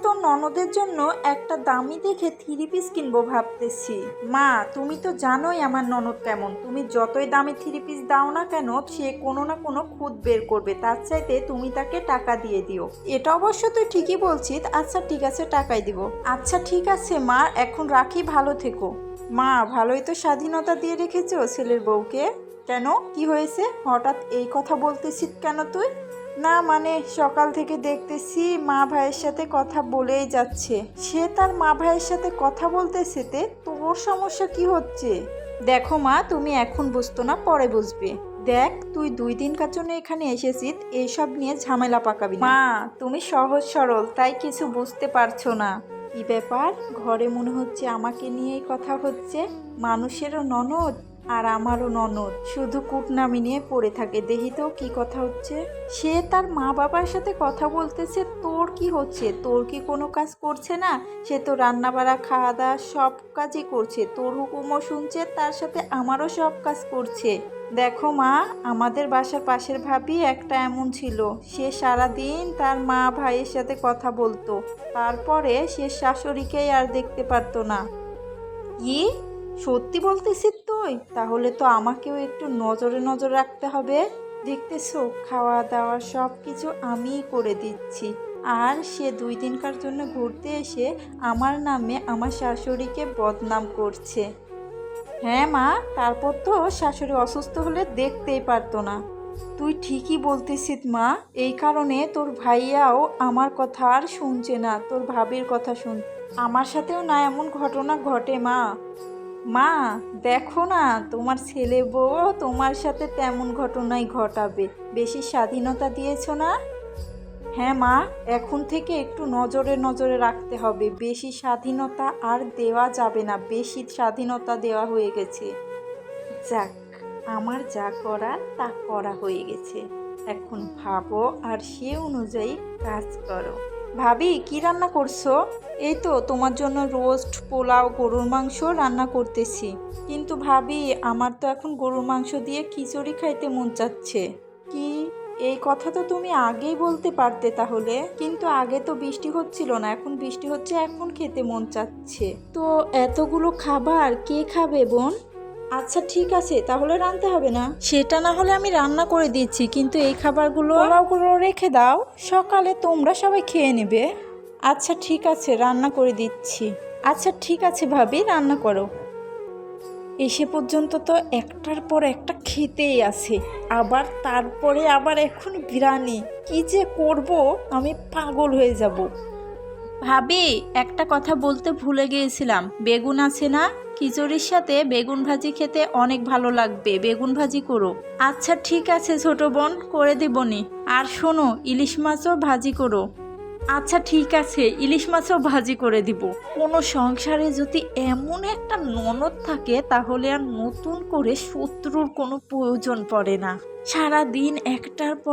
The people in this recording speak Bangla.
তোর ননদের জন্য একটা দামি দেখে থ্রি পিস কিনবো ভাবতেছি। মা, তুমি তো জানোই আমার ননদ কেমন। তুমি যতই দামি থ্রি পিস দাও না কেন, সে কোনো না কোনো খুঁত বের করবে। তার চাইতে তুমি তাকে টাকা দিয়ে দিও। এটা অবশ্য তুই ঠিকই বলছিস। আচ্ছা ঠিক আছে, টাকাই দিব। আচ্ছা ঠিক আছে মা, এখন রাখি, ভালো থেকো। মা, ভালোই তো স্বাধীনতা দিয়ে রেখেছো ছেলের বউকে। কেন, কি হয়েছে? হঠাৎ এই কথা বলতেছিস কেন তুই? না মানে, সকাল থেকে দেখতেছি মা ভাইয়ের সাথে কথা বলেই যাচ্ছে। সে তার মা ভাইয়ের সাথে কথা বলতেছে, তে তোর সমস্যা কি হচ্ছে? দেখো মা, তুমি এখন বুঝতো না, পরে বুঝবে। দেখ, তুই 2 দিনকার জন্য এখানে এসেছিস, এইসব নিয়ে ঝামেলা পাকাবি না। মা, তুমি সহজ সরল, তাই কিছু বুঝতে পারছো না। কি ব্যাপার, ঘরে মনে হচ্ছে আমাকে নিয়েই কথা হচ্ছে। মানুষেরও ননদ আর আমারও ননদ, শুধু কুটনামি নিয়ে পড়ে থাকে। দেখি তো কি কথা হচ্ছে। সে তার মা বাবার সাথে কথা বলতেছে, তোর কি হচ্ছে? তোর কি কোনো কাজ করছে না? সে তো রান্না বাড়া খাওয়া দাওয়া সব কাজই করছে, তোর হুকুমও শুনছে, তার সাথে আমারও সব কাজ করছে। দেখো মা, আমাদের বাসার পাশের ভাবি একটা এমন ছিল, সে সারাদিন তার মা ভাইয়ের সাথে কথা বলতো, তারপরে সে শাশুড়িকেই আর দেখতে পারতো না। কি সত্যি বলতেছিস তুই? তাহলে তো আমাকেও একটু নজরে নজর রাখতে হবে। দেখতেছো, খাওয়া দাওয়া সব কিছু আমিই করে দিচ্ছি, আর সে 2 দিনকার জন্য ঘুরতে এসে আমার নামে আমার শাশুড়িকে বদনাম করছে। হ্যাঁ মা, তারপর তো শাশুড়ি অসুস্থ হলে দেখতেই পারতো না। তুই ঠিকই বলতেছিস মা, এই কারণে তোর ভাইয়াও আমার কথা আর শুনছে না, তোর ভাবির কথা শুন। আমার সাথেও না এমন ঘটনা ঘটে মা। মা, দেখো না, তোমার ছেলে বউ তোমার সাথে তেমন ঘটনাই ঘটাবে। বেশি স্বাধীনতা দিয়েছো না? হ্যাঁ মা, এখন থেকে একটু নজরে নজরে রাখতে হবে। বেশি স্বাধীনতা আর দেওয়া যাবে না, বেশি স্বাধীনতা দেওয়া হয়ে গেছে। যাক, আমার যা করার তা করা হয়ে গেছে। এখন ভাবো আর সে অনুযায়ী কাজ করো। ভাবি, কি রান্না করছো? এই তো তোমার জন্য রোস্ট, পোলাও, গরুর মাংস রান্না করতেছি। কিন্তু ভাবি, আমার তো এখন গরুর মাংস দিয়ে খিচুড়ি খাইতে মন চাচ্ছে। কি, এই কথা তো তুমি আগেই বলতে পারতে তাহলে। কিন্তু আগে তো বৃষ্টি হচ্ছিল না, এখন বৃষ্টি হচ্ছে, এখন খেতে মন চাচ্ছে। তো এতগুলো খাবার কে খাবে বোন? আচ্ছা ঠিক আছে, তাহলে রাঁধতে হবে না। সেটা না হলে আমি রান্না করে দিচ্ছি, কিন্তু এই খাবারগুলো, পোলাওগুলো রেখে দাও, সকালে তোমরা সবাই খেয়ে নেবে। আচ্ছা ঠিক আছে, রান্না করে দিচ্ছি। আচ্ছা ঠিক আছে ভাবি, রান্না করো। এসে পর্যন্ত তো একটার পর একটা খেতেই আছে, আবার তারপরে আবার এখন বিরিয়ানি। কি যে করব, আমি পাগল হয়ে যাব। ভাবি, একটা কথা বলতে ভুলে গিয়েছিলাম। বেগুন আছে না? খিচুড়ির সাথে বেগুন ভাজি খেতে অনেক ভালো লাগবে, বেগুন ভাজি করো। আচ্ছা ঠিক আছে ছোট বোন, করে দেবনি। আর শোনো, ইলিশ মাছও ভাজি করো। আচ্ছা ঠিক আছে, ইলিশ মাছও ভাজি করে দিব। কোনো সংসারে যদি এমন একটা ননদ থাকে, তাহলে আর নতুন করে শত্রুর কোনো প্রয়োজন পড়ে না। সারা দিন একটার পর